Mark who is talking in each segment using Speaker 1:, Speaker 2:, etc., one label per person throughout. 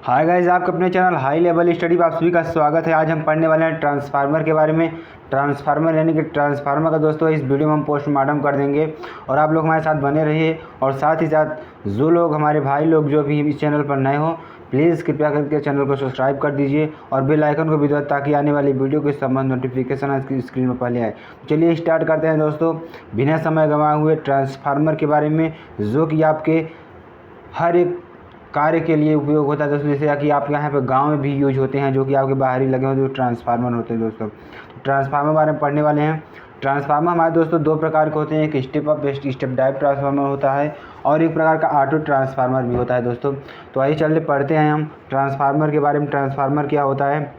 Speaker 1: Hi guys, आपके अपने channel high level study पर आप सभी का स्वागत है। आज हम पढ़ने वाले हैं ट्रांसफार्मर के बारे में। ट्रांसफार्मर यानी कि ट्रांसफार्मर का दोस्तों इस वीडियो में हम पोस्टमार्टम कर देंगे और आप लोग हमारे साथ बने रहिए। और साथ ही साथ जो लोग हमारे भाई लोग जो भी इस चैनल पर नए हो, प्लीज़ कृपया करके चैनल को सब्सक्राइब कर दीजिए और बेल आइकन को भी दबाएं ताकि आने वाली वीडियो के संबंध नोटिफिकेशन आपकी स्क्रीन पर पहले आए। चलिए स्टार्ट करते हैं दोस्तों, बिना समय गंवाए हुए ट्रांसफार्मर के बारे में, जो कि आपके हर एक कार्य के लिए उपयोग होता है दोस्तों। जैसे कि आपके यहाँ पे गांव में भी यूज होते हैं, जो कि आपके बाहर ही लगे होते हैं, जो ट्रांसफार्मर होते हैं दोस्तों। तो ट्रांसफार्मर के बारे में पढ़ने वाले हैं। ट्रांसफार्मर हमारे दोस्तों दो प्रकार के होते हैं, एक step up step down transformer होता है और एक प्रकार का ऑटो ट्रांसफार्मर भी होता है दोस्तों। तो आइए चलिए पढ़ते हैं हम ट्रांसफार्मर के बारे में। ट्रांसफार्मर क्या होता है?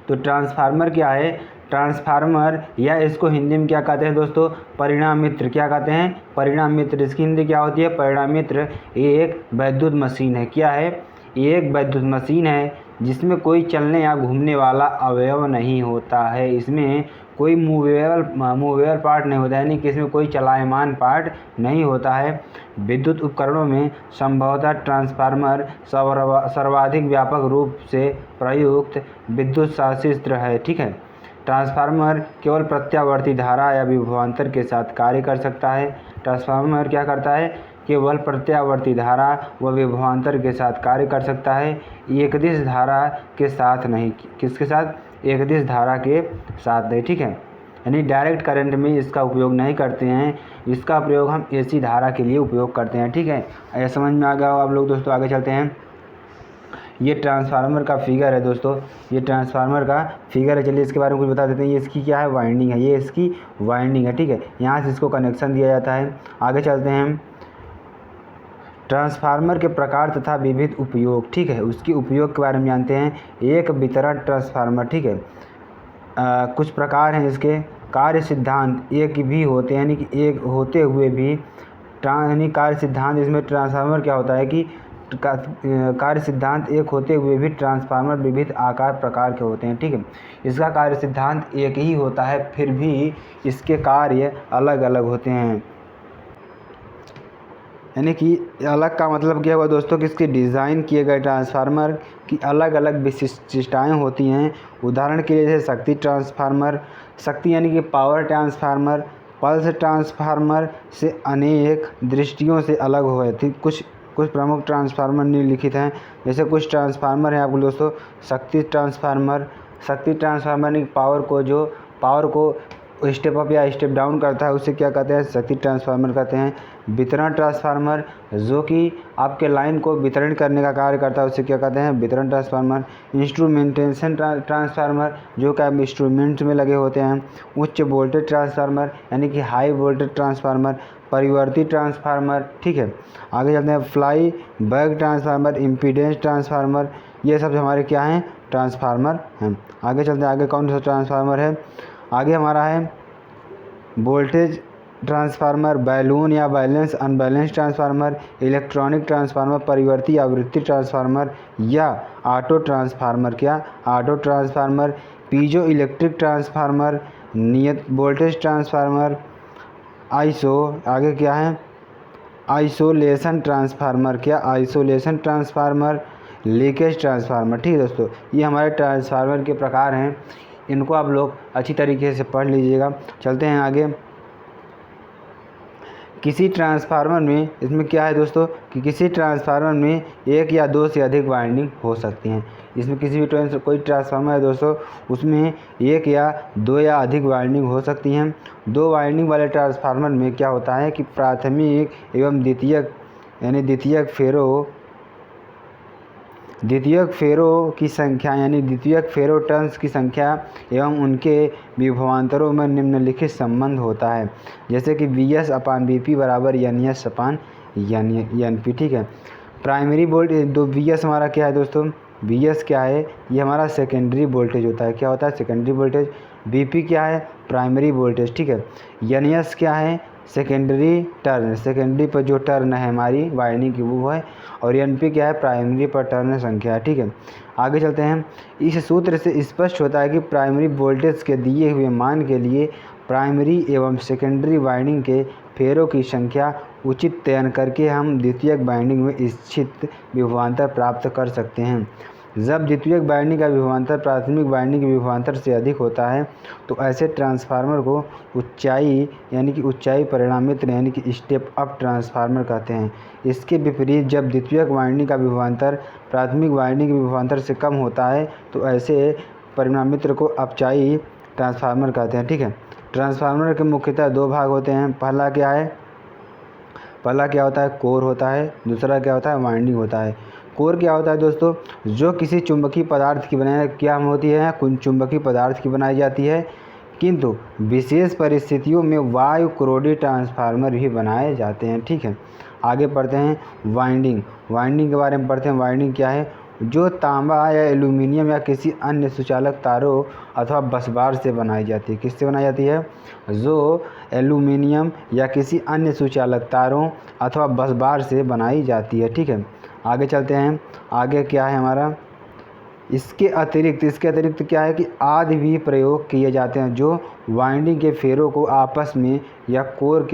Speaker 1: तो ट्रांसफार्मर क्या है? ट्रांसफार्मर या इसको हिंदी में क्या कहते हैं दोस्तों? परिणाम मित्र। क्या कहते हैं? परिणाम मित्र। इसकी हिंदी क्या होती है? परिणाम मित्र। ये एक वैद्युत मशीन है। क्या है? ये एक वैद्युत मशीन है जिसमें कोई चलने या घूमने वाला अवयव नहीं होता है। इसमें कोई मूवेबल पार्ट नहीं होता है, यानी कि इसमें कोई चलायमान पार्ट नहीं होता है। विद्युत उपकरणों में संभवतः ट्रांसफार्मर सर्वाधिक व्यापक रूप से प्रयुक्त विद्युत शास्त्र है। ठीक है। ट्रांसफार्मर केवल प्रत्यावर्ती धारा या विभवांतर के साथ कार्य कर सकता है। ट्रांसफार्मर क्या करता है? केवल प्रत्यावर्ती धारा व विभवांतर के साथ कार्य कर सकता है, एकदिश धारा के साथ नहीं। किसके साथ? एकदिश धारा के साथ नहीं। ठीक है, यानी डायरेक्ट करंट में इसका उपयोग नहीं करते हैं। इसका प्रयोग हम एसी धारा के लिए उपयोग करते हैं। ठीक है, ऐसा समझ में आ गया हो आप लोग दोस्तों। आगे चलते हैं। ये ट्रांसफार्मर का फिगर है दोस्तों, ये ट्रांसफार्मर का फिगर है। चलिए इसके बारे में कुछ बता देते हैं। ये इसकी क्या है? वाइंडिंग है। ये इसकी वाइंडिंग है। ठीक है, यहाँ से इसको कनेक्शन दिया जाता है। आगे चलते हैं। ट्रांसफार्मर के प्रकार तथा विविध उपयोग। ठीक है, उसकी उपयोग के बारे में जानते हैं। एक वितरण ट्रांसफार्मर। ठीक है, कुछ प्रकार हैं इसके। कार्य सिद्धांत एक भी होते हैं, यानी कि एक होते हुए भी यानी कार्य सिद्धांत, इसमें ट्रांसफार्मर क्या होता है कि कार्य सिद्धांत एक होते हुए भी ट्रांसफार्मर विविध आकार प्रकार के होते हैं। ठीक है, इसका कार्य सिद्धांत एक ही होता है, फिर भी इसके कार्य अलग अलग होते हैं। यानी कि अलग का मतलब क्या हुआ दोस्तों कि इसके डिज़ाइन किए गए ट्रांसफार्मर की अलग अलग विशिष्टताएँ होती हैं। उदाहरण के लिए जैसे शक्ति ट्रांसफार्मर, शक्ति यानी कि पावर ट्रांसफार्मर, पल्स ट्रांसफार्मर से अनेक दृष्टियों से अलग हुए थे। कुछ प्रमुख ट्रांसफार्मर निम्नलिखित हैं। जैसे कुछ ट्रांसफार्मर हैं आपको दोस्तों। शक्ति ट्रांसफार्मर यानी पावर को स्टेप अप या स्टेप डाउन करता है, उसे क्या कहते हैं? शक्ति ट्रांसफार्मर कहते हैं। वितरण ट्रांसफार्मर, जो कि आपके लाइन को वितरण करने का कार्य करता है, उसे क्या कहते हैं? वितरण ट्रांसफार्मर। इंस्ट्रूमेंटेशन ट्रांसफार्मर, जो कि आप इंस्ट्रूमेंट में लगे होते हैं। उच्च वोल्टेज ट्रांसफार्मर यानी कि हाई वोल्टेज ट्रांसफार्मर। परिवर्ती ट्रांसफार्मर। ठीक है, आगे चलते हैं। Fly back transformer, impedance transformer, ये सब हमारे क्या हैं? ट्रांसफार्मर हैं। आगे चलते हैं। आगे कौन सा ट्रांसफार्मर है? आगे हमारा है वोल्टेज ट्रांसफार्मर, बैलून या balance unbalance transformer, electronic transformer, परिवर्ती आवृत्ति ट्रांसफार्मर या ऑटो ट्रांसफार्मर। क्या? Auto transformer. Piezoelectric transformer, नियत वोल्टेज ट्रांसफार्मर, आगे क्या है? Isolation transformer. क्या? Isolation transformer, leakage transformer. ठीक है दोस्तों, ये हमारे ट्रांसफार्मर के प्रकार हैं। इनको आप लोग अच्छी तरीके से पढ़ लीजिएगा। चलते हैं आगे। किसी ट्रांसफार्मर में, इसमें क्या है दोस्तों कि किसी ट्रांसफार्मर में एक या दो से अधिक वाइंडिंग हो सकती हैं। इसमें किसी भी कोई ट्रांसफार्मर है दोस्तों, उसमें एक या दो या अधिक वाइंडिंग हो सकती हैं। दो वाइंडिंग वाले ट्रांसफार्मर में क्या होता है कि प्राथमिक एवं द्वितीयक यानी द्वितीयक फेरों की संख्या यानी द्वितीयक फेरो टर्न्स की संख्या एवं उनके विभवांतरों में निम्नलिखित संबंध होता है। जैसे कि Vs/Vp बराबर Ns/Np। ठीक है, प्राइमरी वोल्टेज Vs हमारा क्या है दोस्तों? Vs क्या है? ये हमारा सेकेंडरी वोल्टेज होता है। क्या होता है? Secondary voltage. Vp क्या है? Primary voltage. ठीक है, Ns क्या है? सेकेंडरी टर्न, सेकेंडरी पर जो टर्न है हमारी वाइंडिंग की वो है। और Np क्या है? प्राइमरी पर टर्न संख्या। ठीक है, आगे चलते हैं। इस सूत्र से स्पष्ट होता है कि प्राइमरी वोल्टेज के दिए हुए मान के लिए प्राइमरी एवं सेकेंडरी वाइंडिंग के फेरों की संख्या उचित चयन करके हम द्वितीयक वाइंडिंग में इच्छित विभवांतर प्राप्त कर सकते हैं। जब द्वितीयक वाइंडिंग का विभवांतर प्राथमिक वाइंडिंग के विभवांतर से अधिक होता है तो ऐसे ट्रांसफार्मर को ऊंचाई परिणामित्र यानी कि स्टेप अप ट्रांसफार्मर कहते हैं। इसके विपरीत जब द्वितीयक वाइंडिंग का विभवांतर प्राथमिक वाइंडिंग के विभवांतर से कम होता है तो ऐसे परिणामित्र को अपचायी ट्रांसफार्मर कहते हैं। ठीक है, ट्रांसफार्मर के मुख्यतः दो भाग होते हैं। पहला क्या होता है, कोर होता है। दूसरा क्या होता है, वाइंडिंग होता है। कोर क्या होता है दोस्तों, जो किसी चुंबकीय पदार्थ की चुंबकीय पदार्थ की बनाई जाती है, किंतु विशेष परिस्थितियों में वायु क्रोडी ट्रांसफार्मर भी बनाए जाते हैं। ठीक है, आगे पढ़ते हैं वाइंडिंग के बारे में पढ़ते हैं। वाइंडिंग क्या है, जो तांबा या एल्यूमिनियम या किसी अन्य सुचालक तारों अथवा बसबार से बनाई जाती है। किससे बनाई जाती है, जो एल्यूमिनियम या किसी अन्य सुचालक तारों अथवा बसबार से बनाई जाती है। ठीक है, आगे चलते हैं। आगे क्या है हमारा, इसके अतिरिक्त क्या है कि आदि भी प्रयोग किए जाते हैं जो वाइंडिंग के फेरों को आपस में या कोर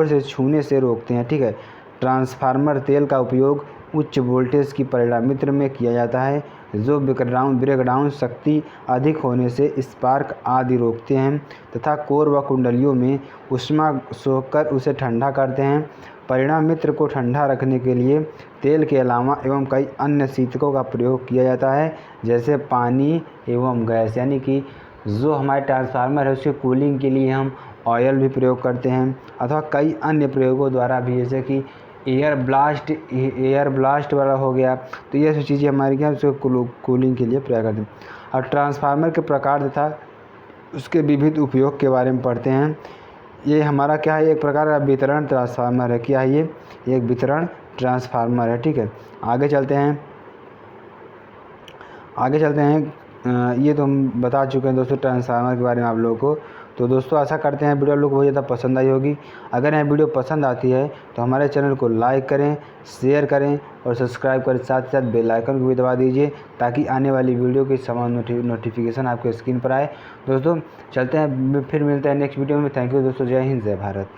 Speaker 1: से छूने से रोकते हैं। ठीक है, ट्रांसफार्मर तेल का उपयोग उच्च वोल्टेज की परिणामित्र में किया जाता है जो ब्रेकडाउन शक्ति अधिक होने से स्पार्क आदि रोकते हैं तथा कोर व कुंडलियों में ऊष्मा सोखकर उसे ठंडा करते हैं। परिणामित्र को ठंडा रखने के लिए तेल के अलावा एवं कई अन्य शीतकों का प्रयोग किया जाता है जैसे पानी एवं गैस। यानी कि जो हमारे ट्रांसफार्मर है उसके कूलिंग के लिए हम ऑयल भी प्रयोग करते हैं अथवा कई अन्य प्रयोगों द्वारा भी, जैसे कि एयर ब्लास्ट वाला हो गया। तो ये सब चीज़ें हमारी क्या उसको कूलिंग के लिए प्रयोग करते हैं। और ट्रांसफार्मर के प्रकार तथा उसके विविध उपयोग के बारे में पढ़ते हैं। ये हमारा क्या है, एक प्रकार का वितरण ट्रांसफार्मर है। क्या है ये, एक वितरण ट्रांसफार्मर है। ठीक है, आगे चलते हैं। ये तो हम बता चुके हैं दोस्तों ट्रांसफार्मर के बारे में आप लोगों को। तो दोस्तों आशा करते हैं वीडियो आप लोग को बहुत ज़्यादा पसंद आई होगी। अगर यह वीडियो पसंद आती है तो हमारे चैनल को लाइक करें, शेयर करें और सब्सक्राइब करें। साथ ही साथ बेल आइकन को भी दबा दीजिए ताकि आने वाली वीडियो की समान नोटिफिकेशन आपके स्क्रीन पर आए। दोस्तों चलते हैं, फिर मिलते हैं नेक्स्ट वीडियो में। थैंक यू दोस्तों, जय हिंद जय भारत।